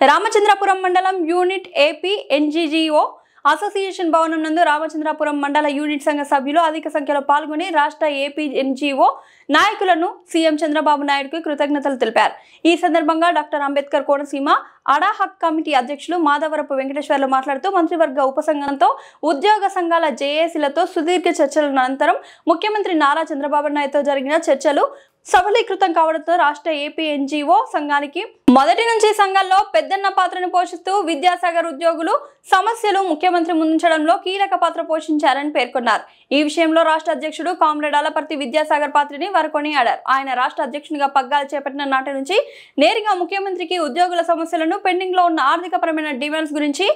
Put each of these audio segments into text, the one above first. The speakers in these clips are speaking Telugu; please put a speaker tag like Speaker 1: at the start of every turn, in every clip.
Speaker 1: రామచంద్రపురం మండలం యూనిట్ ఏపీ ఎన్జీజీఓ అసోసియేషన్ భవనం నందు రామచంద్రపురం మండల యూనిట్ సంఘ సభ్యులు అధిక సంఖ్యలో పాల్గొని రాష్ట్ర ఏపీ ఎన్జీఓ నాయకులను సీఎం చంద్రబాబు నాయుడుకు కృతజ్ఞతలు తెలిపారు. ఈ సందర్భంగా డాక్టర్ అంబేద్కర్ కోనసీమ అడాహక్ కమిటీ అధ్యక్షులు మాధవరపు వెంకటేశ్వర్లు మాట్లాడుతూ మంత్రివర్గ ఉపసంఘంతో ఉద్యోగ సంఘాల జేఏసీలతో సుదీర్ఘ చర్చల అనంతరం ముఖ్యమంత్రి నారా చంద్రబాబు నాయుడుతో జరిగిన చర్చలు సఫలీకృతం కావడంతో రాష్ట్ర ఏపీ ఎన్జీఓ సంఘానికి మొదటి నుంచి సంఘంలో పెద్దన్న పాత్రను పోషిస్తూ విద్యాసాగర్ ఉద్యోగులు సమస్యలు ముఖ్యమంత్రి ముందుంచడంలో కీలక పాత్ర పోషించారని పేర్కొన్నారు. ఈ విషయంలో రాష్ట్ర అధ్యక్షుడు కామ్రేడ్ అలపర్తి విద్యాసాగర్ పాత్రని వారు కొనియాడారు. ఆయన రాష్ట్ర అధ్యక్షునిగా పగ్గాలు చేపట్టిన నాటి నుంచి నేరుగా ముఖ్యమంత్రికి ఉద్యోగుల సమస్యలను పెండింగ్ లో ఉన్న ఆర్థికపరమైన డిమాండ్స్ గురించి,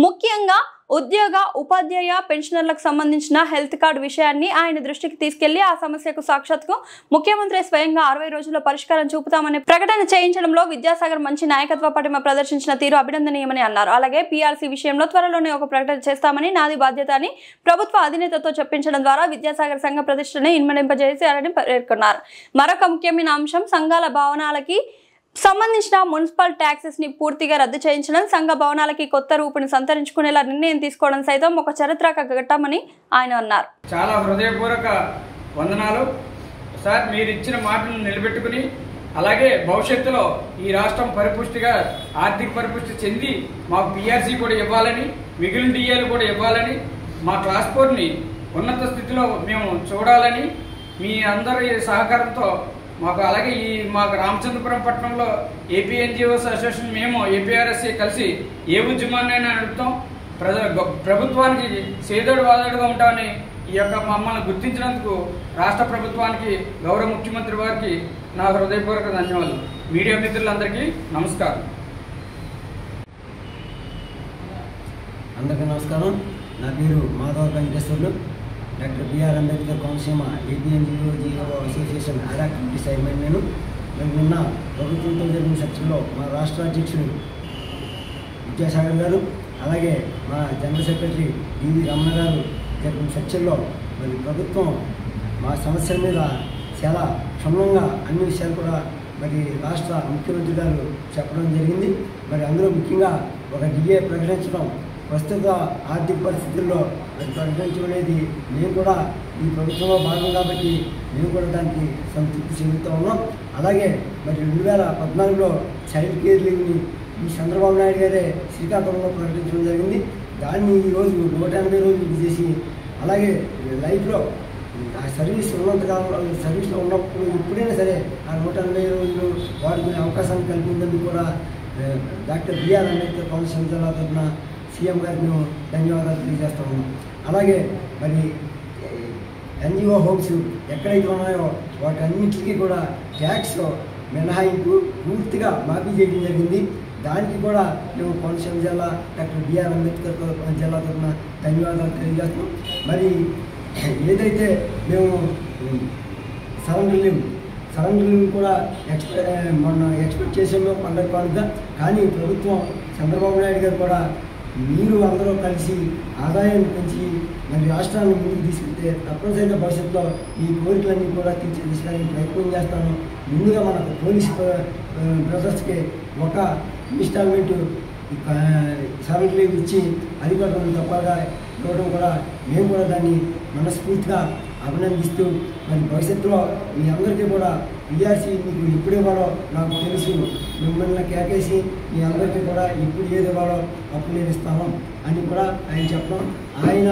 Speaker 1: ముఖ్యంగా ఉద్యోగ ఉపాధ్యాయ పెన్షనర్లకు సంబంధించిన హెల్త్ కార్డు విషయాన్ని ఆయన దృష్టికి తీసుకెళ్లి ఆ సమస్యకు సాక్షాత్కు ముఖ్యమంత్రి స్వయంగా 60 రోజుల్లో పరిష్కారం చూపుతామని ప్రకటన చేయించడంలో విద్యాసాగర్ మంచి నాయకత్వ పటిమ ప్రదర్శించిన తీరు అభినందనీయమని అన్నారు. అలాగే పీఆర్సీ విషయంలో త్వరలోనే ఒక ప్రకటన చేస్తామని, నాది బాధ్యత అని ప్రభుత్వ అధినేతతో చెప్పించడం ద్వారా విద్యాసాగర్ సంఘ ప్రతిష్టని ఇన్మడింపజేశారని పేర్కొన్నారు. మరొక ముఖ్యమైన అంశం సంఘాల భవనాలకి సంబంధించిన మున్సిపల్ ట్యాక్సెస్ ని పూర్తిగా రద్దు చేయించడం, సంఘ భవనాలకి కొత్త రూపుని సంతరించుకునేలా నిర్ణయం తీసుకోవడం సైతం ఒక చారిత్రక ఘట్టమని ఆయన అన్నారు.
Speaker 2: చాలా హృదయపూర్వక వందనాలు సార్. మీరు ఇచ్చిన మాటలను నిలబెట్టుకుని అలాగే భవిష్యత్తులో ఈ రాష్ట్రం పరిపుష్టిగా ఆర్థిక పరిపుష్టి చెంది మాకు పీఆర్సీ కూడా ఇవ్వాలని, మిగిలిన డిఏలు కూడా ఇవ్వాలని, మా క్లాస్ 4ని ఉన్నత స్థితిలో మేము చూడాలని మీ అందరి సహకారంతో మాకు, అలాగే మాకు రామచంద్రపురం పట్టణంలో ఏపీ ఎన్జిఓస్ అసోసియేషన్ మేము ఏపీఆర్ఎస్సీ కలిసి ఏ ఉద్యమాన్నైనా నడుపుతాం. ప్రభుత్వానికి సేదోడు వాదోడుగా ఉంటామని ఈ యొక్క మమ్మల్ని గుర్తించినందుకు రాష్ట్ర ప్రభుత్వానికి, గౌరవ ముఖ్యమంత్రి వారికి నా హృదయపూర్వక ధన్యవాదాలు. మీడియా మిత్రులందరికీ నమస్కారం.
Speaker 3: అందరికీ నమస్కారం. నా పేరు Madhava Venkateswarlu. Doctor BR Ambedkar Konaseema AP NGO association ad hoc committee chairman. నేను నిన్న ప్రభుత్వంతో జరిగిన చర్చల్లో మా రాష్ట్ర అధ్యక్షుడు విద్యాసాగర్ గారు, అలాగే మా జనరల్ సెక్రటరీ డివి రమణ గారు జరిగిన చర్చల్లో మరి ప్రభుత్వం మా సమస్యల మీద చాలా క్షుణ్ణంగా అన్ని విషయాలు కూడా మరి రాష్ట్ర ముఖ్యమంత్రి గారు చెప్పడం జరిగింది. మరి అందులో ముఖ్యంగా ఒక డిఏ ప్రకటించడం, ప్రస్తుత ఆర్థిక పరిస్థితుల్లో అది ప్రకటించడం అనేది మేము కూడా ఈ ప్రభుత్వంలో భాగం కాబట్టి మేము కూడా దానికి సంతృప్తి చెందుతూ ఉన్నాం. అలాగే మరి 2014లో చైల్డ్ కేర్ లీవ్ని ఈ చంద్రబాబు నాయుడు గారే శ్రీకాకుళంలో ప్రకటించడం జరిగింది. దాన్ని ఈరోజు 180 రోజులు చేసి, అలాగే లైఫ్లో ఆ సర్వీస్ ఉన్నంతకాలంలో సర్వీస్లో ఉన్నప్పుడు ఎప్పుడైనా సరే ఆ 180 రోజులు వాడుకునే అవకాశాన్ని కల్పించేందుకు కూడా డాక్టర్ బిఆర్ అంబేద్కర్ కోనసీమ జిల్లా తరఫున సీఎం గారికి మేము ధన్యవాదాలు తెలియజేస్తూ ఉన్నాం. అలాగే మరి ఎన్జిఓ హోమ్స్ ఎక్కడైతే ఉన్నాయో వాటన్నింటికి కూడా ట్యాక్స్ మినహాయింపు పూర్తిగా మాఫీ చేయడం జరిగింది. దానికి కూడా మేము కోనసీమ జిల్లా డాక్టర్ బిఆర్ అంబేద్కర్ జిల్లా తరఫున ధన్యవాదాలు తెలియజేస్తున్నాం. మరి ఏదైతే మేము సరెండర్ లీవ్ కూడా మొన్న ఎక్స్పెక్ట్ చేసామో పండగ కానుక, కానీ ప్రభుత్వం చంద్రబాబు నాయుడు గారు కూడా మీరు అందరూ కలిసి ఆదాయాన్ని పెంచి మరి రాష్ట్రాన్ని ముందుకు తీసుకెళ్తే తప్పనిసరిగా భవిష్యత్తులో ఈ కోరికలన్నీ కూడా తీర్చిదిద్దడానికి ప్రయత్నం చేస్తాను. ముందుగా మనకు పోలీస్ బ్రదర్స్కి ఒక ఇన్స్టాల్మెంట్ సరెండర్ లీవ్ ఇచ్చి అది కూడా తప్పగా ఇవ్వడం కూడా మేము కూడా దాన్ని మనస్ఫూర్తిగా అభినందిస్తూ, మరి భవిష్యత్తులో మీ అందరికీ కూడా పీఆర్సీ మీకు ఎప్పుడు ఇవ్వాలో నాకు తెలుసు, మిమ్మల్ని కేకేసి మీ అందరికీ కూడా ఎప్పుడు ఏది ఇవ్వాలో అప్పుడు నేను ఇస్తాను అని కూడా ఆయన చెప్పడం, ఆయన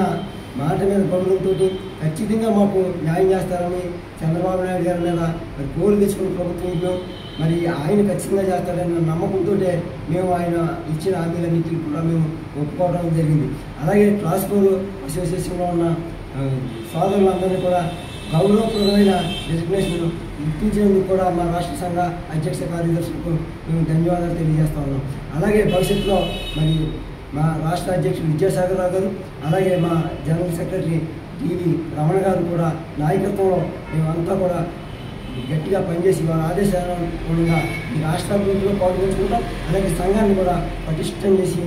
Speaker 3: మాట మీద గౌరవంతో ఖచ్చితంగా మాకు న్యాయం చేస్తారని చంద్రబాబు నాయుడు గారి మీద మరి కోరు తెచ్చుకున్న ప్రభుత్వంలో మరి ఆయన ఖచ్చితంగా చేస్తారన్న నమ్మకంతో మేము ఆయన ఇచ్చిన హామీలన్నింటినీ కూడా మేము ఒప్పుకోవడం జరిగింది. అలాగే క్లాస్ 4 అసోసియేషన్లో ఉన్న సోదరులందరినీ కూడా గౌరవప్రదమైన డెసిగ్నేషన్ ఇప్పించేందుకు కూడా మా రాష్ట్ర సంఘ అధ్యక్ష కార్యదర్శులకు మేము ధన్యవాదాలు తెలియజేస్తా ఉన్నాం. అలాగే భవిష్యత్తులో మరి మా రాష్ట్ర అధ్యక్షుడు విద్యాసాగర్ రావు గారు, అలాగే మా జనరల్ సెక్రటరీ డివి రమణ గారు కూడా నాయకత్వంలో మేమంతా కూడా గట్టిగా పనిచేసి వారి ఆదేశానుగుణంగా ఈ రాష్ట్ర అభివృద్ధిలో పాల్గొంచుకుంటాం. అలాగే సంఘాన్ని కూడా పటిష్టం చేసి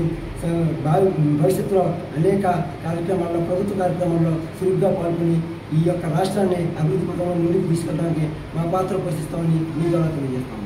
Speaker 3: భవిష్యత్తులో అనేక కార్యక్రమాల్లో, ప్రభుత్వ కార్యక్రమాల్లో చురుగ్గా పాల్గొని ఈ యొక్క రాష్ట్రాన్ని అభివృద్ధి పథకంలో ముందుకు తీసుకెళ్ళడానికి మా పాత్ర పోషిస్తామని మీ ద్వారా తెలియజేస్తాము.